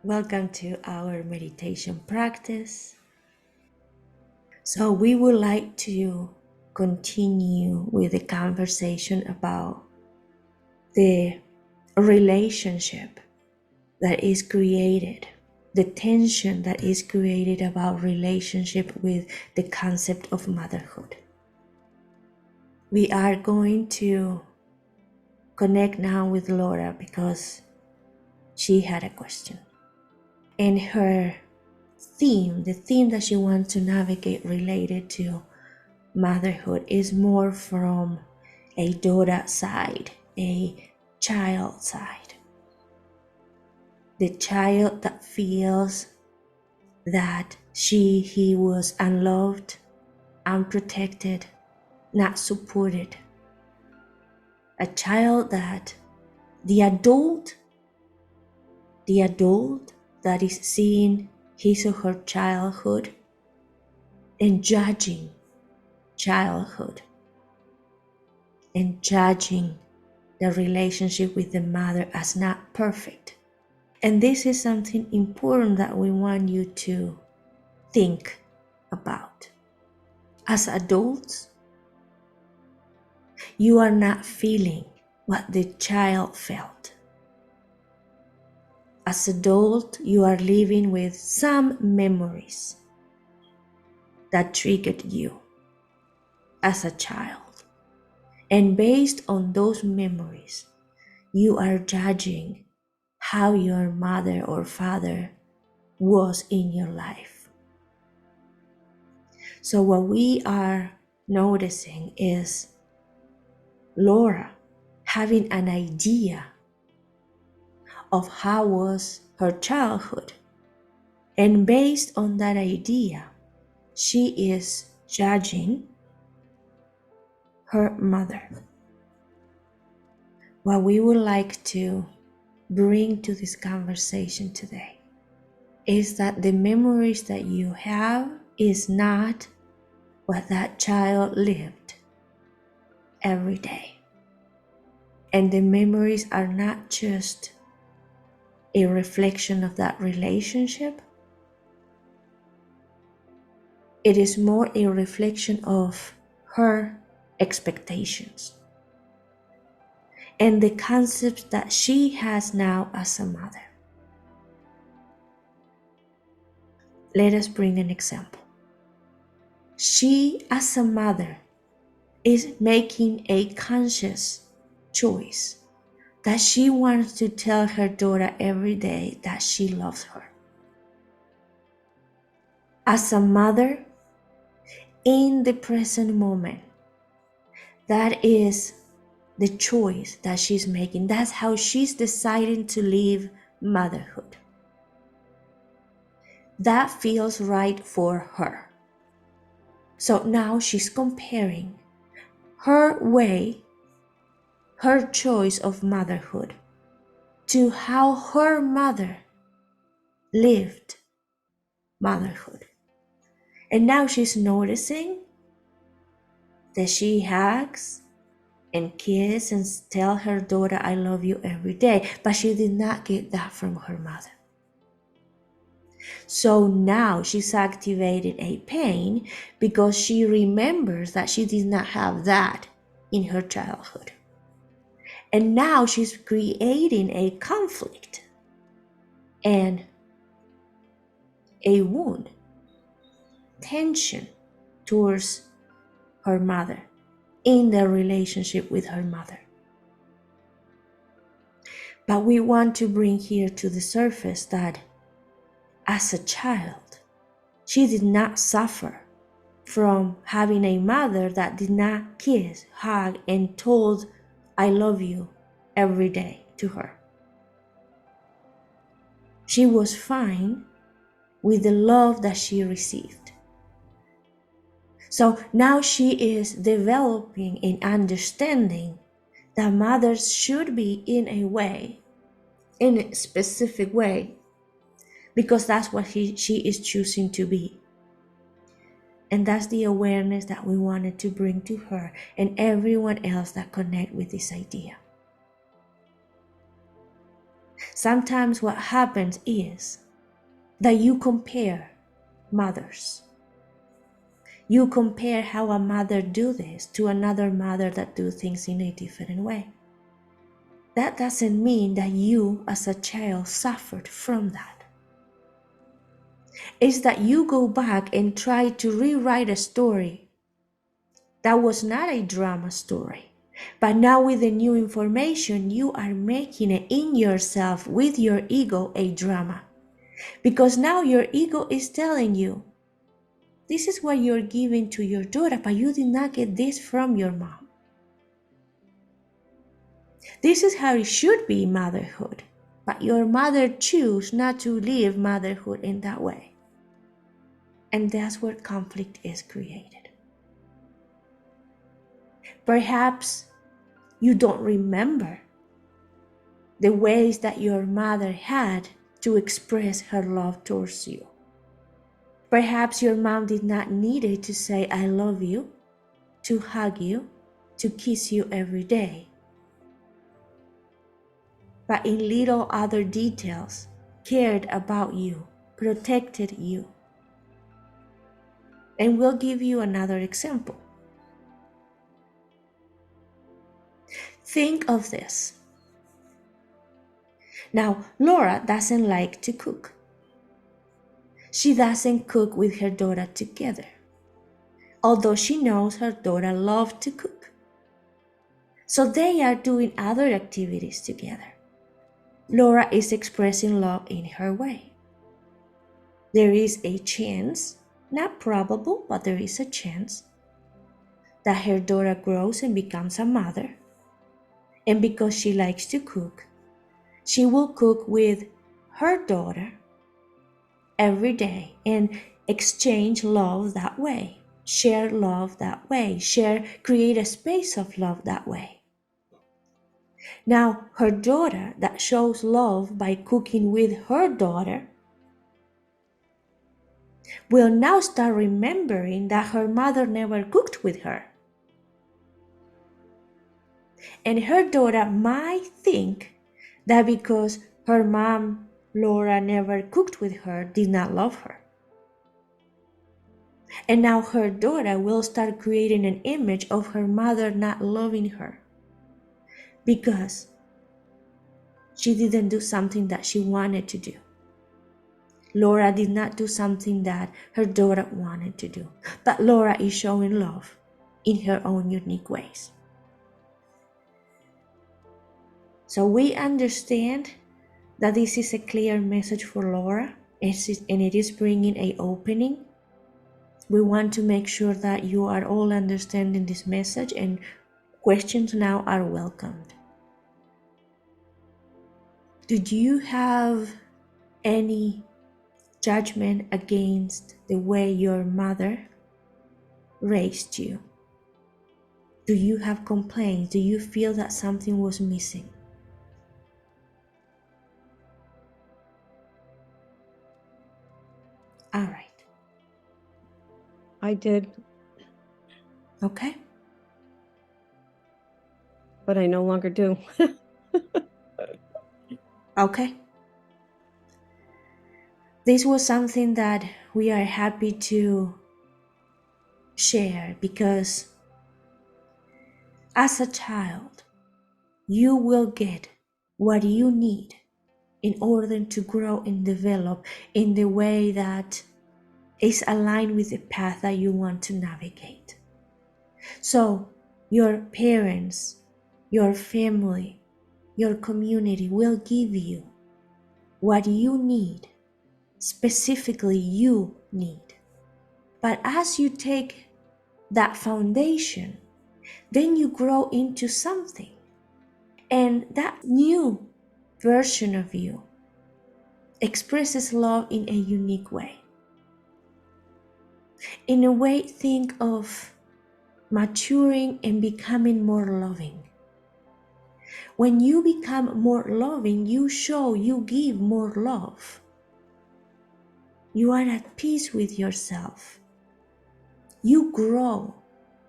Welcome to our meditation practice. So, we would like to continue with the conversation about the relationship that is created, the tension that is created about relationship with the concept of motherhood. We are going to connect now with Laura because she had a question. And the theme that she wants to navigate related to motherhood is more from a daughter side, a child side. The child that feels that he was unloved, unprotected, not supported. A child that the adult that is seeing his or her childhood and judging childhood and judging the relationship with the mother as not perfect. And this is something important that we want you to think about. As adults, you are not feeling what the child felt. As adult, you are living with some memories that triggered you as a child. And based on those memories, you are judging how your mother or father was in your life. So what we are noticing is Laura having an idea of how was her childhood. And based on that idea, she is judging her mother. What we would like to bring to this conversation today is that the memories that you have is not what that child lived every day. And the memories are not just a reflection of that relationship. It is more a reflection of her expectations and the concepts that she has now as a mother. Let us bring an example. She, as a mother, is making a conscious choice that she wants to tell her daughter every day that she loves her. As a mother, in the present moment, that is the choice that she's making. That's how she's deciding to live motherhood. That feels right for her. So now she's comparing her way, her choice of motherhood, to how her mother lived motherhood. And now she's noticing that she hugs and kisses and tell her daughter, I love you every day. But she did not get that from her mother. So now she's activated a pain because she remembers that she did not have that in her childhood. And now she's creating a conflict and a wound, tension towards her mother in the relationship with her mother. But we want to bring here to the surface that as a child, she did not suffer from having a mother that did not kiss, hug, and told, I love you every day to her. She was fine with the love that she received. So now she is developing and understanding that mothers should be in a specific way, because that's what she is choosing to be. And that's the awareness that we wanted to bring to her and everyone else that connect with this idea. Sometimes what happens is that you compare mothers. You compare how a mother do this to another mother that do things in a different way. That doesn't mean that you as a child suffered from that. It's that you go back and try to rewrite a story that was not a drama story. But now with the new information, you are making it in yourself with your ego a drama. Because now your ego is telling you, this is what you're giving to your daughter, but you did not get this from your mom. This is how it should be motherhood, but your mother chose not to live motherhood in that way. And that's where conflict is created. Perhaps you don't remember the ways that your mother had to express her love towards you. Perhaps your mom did not need it to say, I love you, to hug you, to kiss you every day. But in little other details, cared about you, protected you. And we'll give you another example. Think of this. Now, Laura doesn't like to cook. She doesn't cook with her daughter together, although she knows her daughter loves to cook. So they are doing other activities together. Laura is expressing love in her way. There is a chance, not probable, but there is a chance that her daughter grows and becomes a mother. And because she likes to cook, she will cook with her daughter every day and exchange love that way, share love that way, create a space of love that way. Now, her daughter that shows love by cooking with her daughter will now start remembering that her mother never cooked with her. And her daughter might think that because her mom, Laura, never cooked with her, did not love her. And now her daughter will start creating an image of her mother not loving her because she didn't do something that she wanted to do. Laura did not do something that her daughter wanted to do, but Laura is showing love in her own unique ways. So we understand that this is a clear message for Laura, and it is bringing an opening. We want to make sure that you are all understanding this message, and questions now are welcomed. Did you have any judgment against the way your mother raised you? Do you have complaints? Do you feel that something was missing? All right. I did, Okay. but I no longer do. Okay. This was something that we are happy to share because as a child, you will get what you need in order to grow and develop in the way that is aligned with the path that you want to navigate. So your parents, your family, your community will give you what you need, specifically you need. But as you take that foundation, then you grow into something. And that new version of you expresses love in a unique way. In a way, think of maturing and becoming more loving. When you become more loving, you give more love. You are at peace with yourself. You grow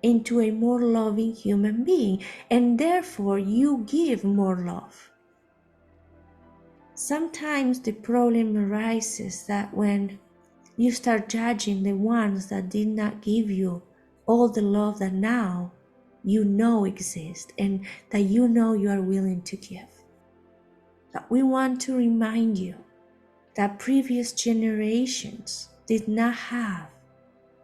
into a more loving human being, and therefore you give more love. Sometimes the problem arises that when you start judging the ones that did not give you all the love that now you know exists and that you know you are willing to give. But we want to remind you that previous generations did not have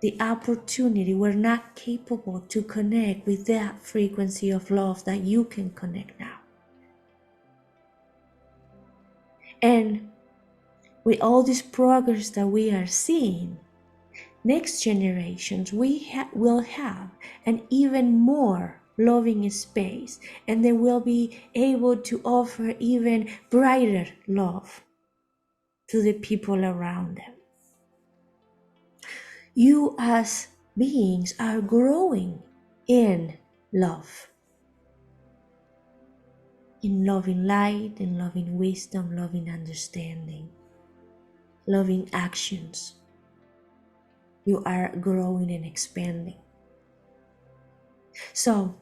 the opportunity, were not capable to connect with that frequency of love that you can connect now. And with all this progress that we are seeing, next generations will have an even more loving space, and they will be able to offer even brighter love to the people around them. You as beings are growing in love, in loving light, in loving wisdom, loving understanding, loving actions. You are growing and expanding. So,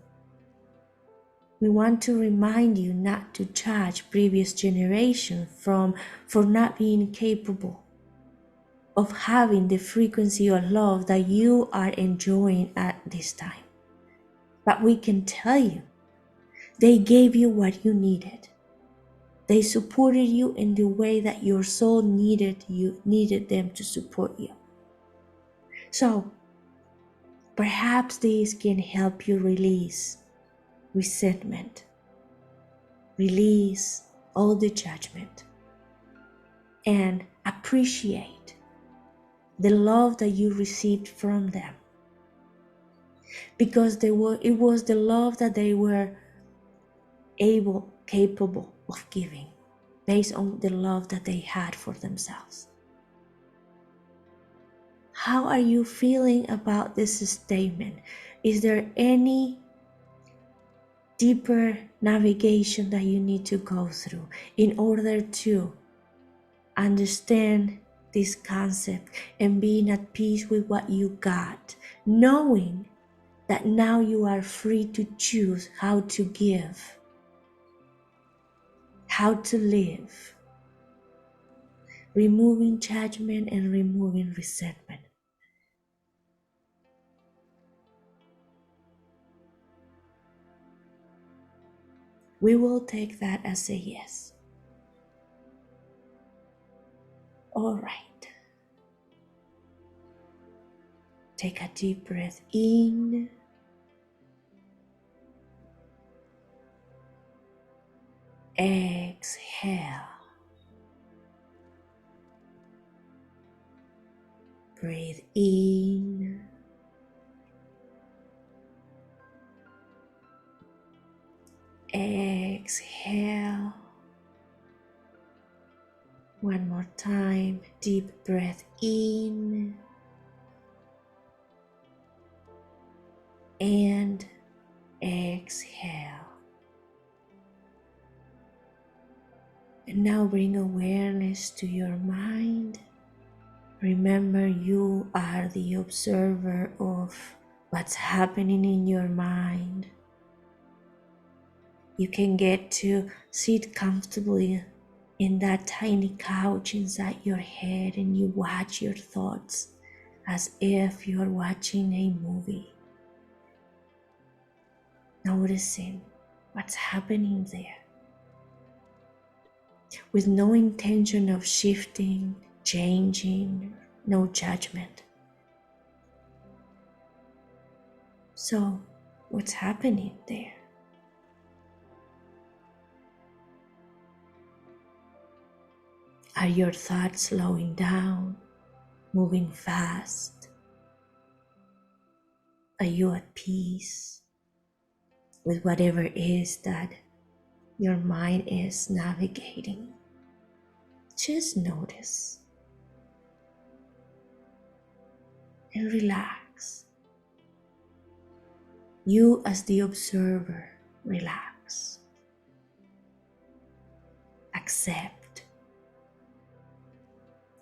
we want to remind you not to judge previous generations for not being capable of having the frequency of love that you are enjoying at this time. But we can tell you, they gave you what you needed. They supported you in the way that your soul needed them to support you. So perhaps this can help you release resentment, release all the judgment, and appreciate the love that you received from them, because it was the love that they were capable of giving based on the love that they had for themselves. How are you feeling about this statement? Is there any deeper navigation that you need to go through in order to understand this concept and being at peace with what you got, knowing that now you are free to choose how to give, how to live, removing judgment and removing resentment? We will take that as a yes. All right. Take a deep breath in. Exhale. Breathe in. Exhale. One more time. Deep breath in. And exhale. And now bring awareness to your mind. Remember, you are the observer of what's happening in your mind. You can get to sit comfortably in that tiny couch inside your head and you watch your thoughts as if you're watching a movie. Noticing what's happening there, with no intention of shifting, changing, no judgment. So, what's happening there? Are your thoughts slowing down, moving fast? Are you at peace with whatever it is that your mind is navigating? Just notice and relax. You as the observer, relax. Accept.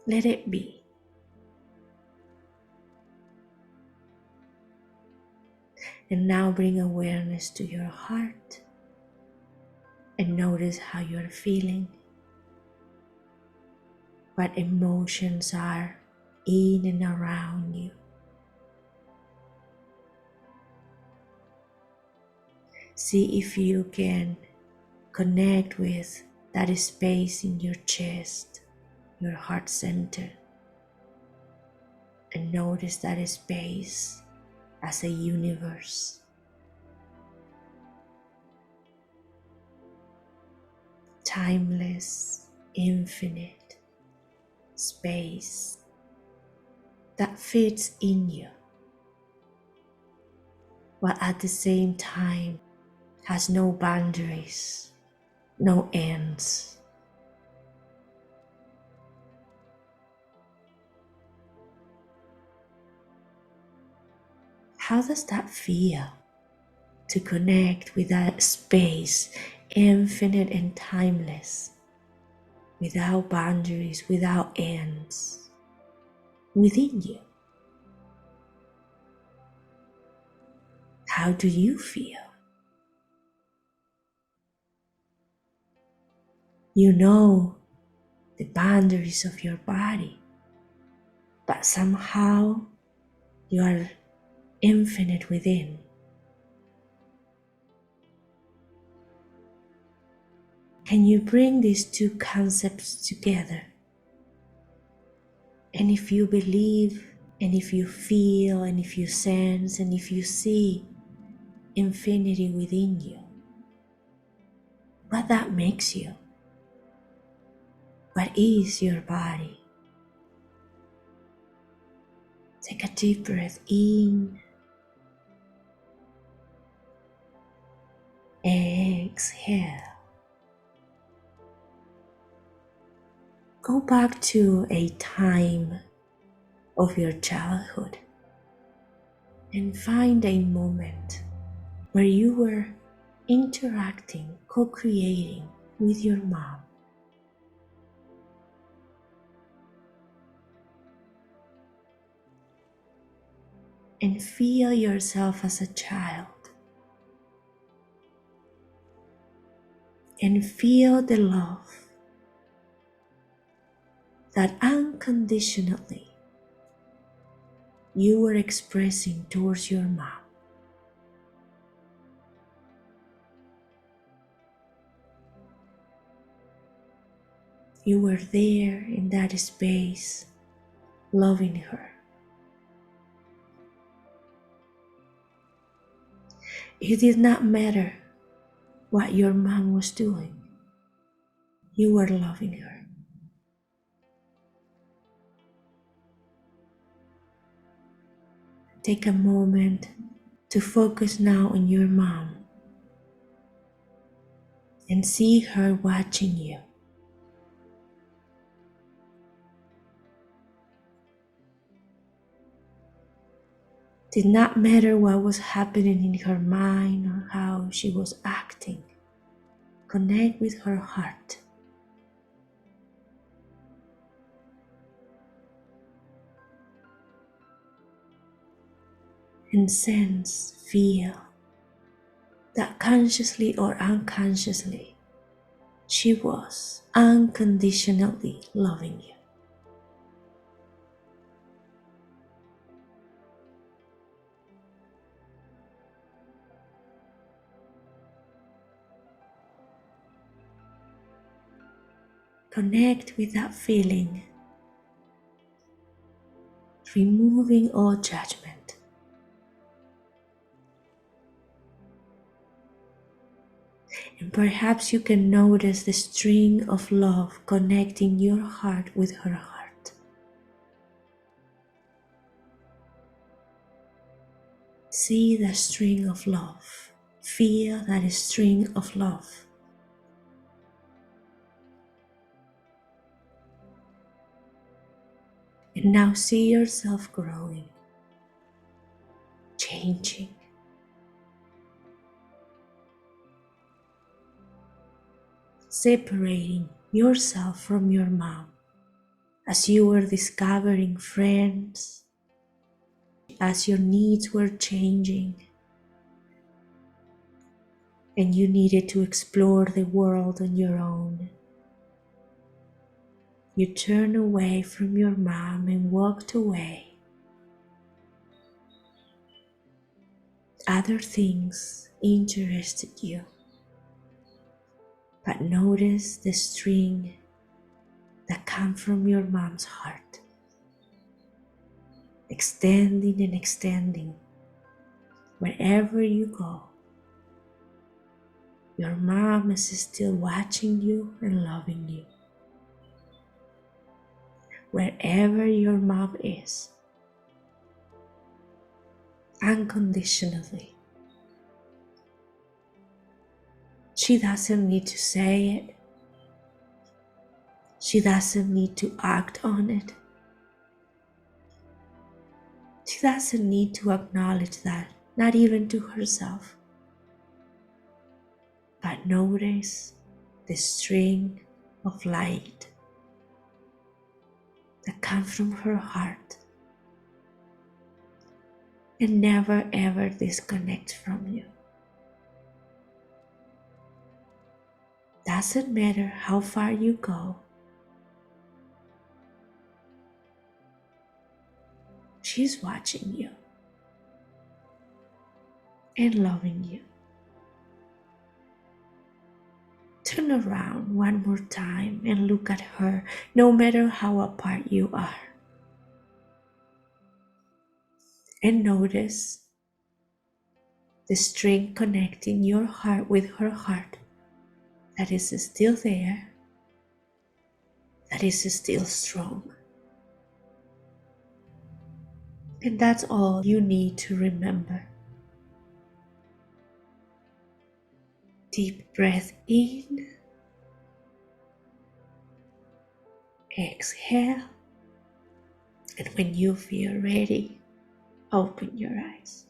Let it be. And now bring awareness to your heart and notice how you're feeling. what emotions are in and around you. See if you can connect with that space in your chest, your heart center, and notice that space as a universe. Timeless, infinite space that fits in you, but at the same time has no boundaries, no ends. How does that feel to connect with that space, infinite and timeless, without boundaries, without ends, within you? How do you feel? You know the boundaries of your body, but somehow you are infinite within. Can you bring these two concepts together? And if you believe, and if you feel, and if you sense, and if you see infinity within you, what that makes you? What is your body? Take a deep breath in, exhale. Go back to a time of your childhood and find a moment where you were interacting, co-creating with your mom. And feel yourself as a child. And feel the love that unconditionally you were expressing towards your mom. You were there in that space, loving her. It did not matter what your mom was doing. You were loving her. Take a moment to focus now on your mom and see her watching you. Did not matter what was happening in her mind or how she was acting. Connect with her heart. And sense, feel that consciously or unconsciously, she was unconditionally loving you. Connect with that feeling, removing all judgment. And perhaps you can notice the string of love connecting your heart with her heart. See the string of love. Feel that string of love. And now see yourself growing, changing. Separating yourself from your mom as you were discovering friends, as your needs were changing, and you needed to explore the world on your own. you turned away from your mom and walked away. Other things interested you, but notice the string that comes from your mom's heart, extending and extending. Wherever you go, your mom is still watching you and loving you. Wherever your mom is, unconditionally. She doesn't need to say it. She doesn't need to act on it. She doesn't need to acknowledge that, not even to herself. But notice the string of light that comes from her heart and never ever disconnects from you. Doesn't matter how far you go. She's watching you and loving you. Turn around one more time and look at her, no matter how apart you are. And notice the string connecting your heart with her heart that is still there, that is still strong. And that's all you need to remember. Deep breath in, exhale, and when you feel ready, open your eyes.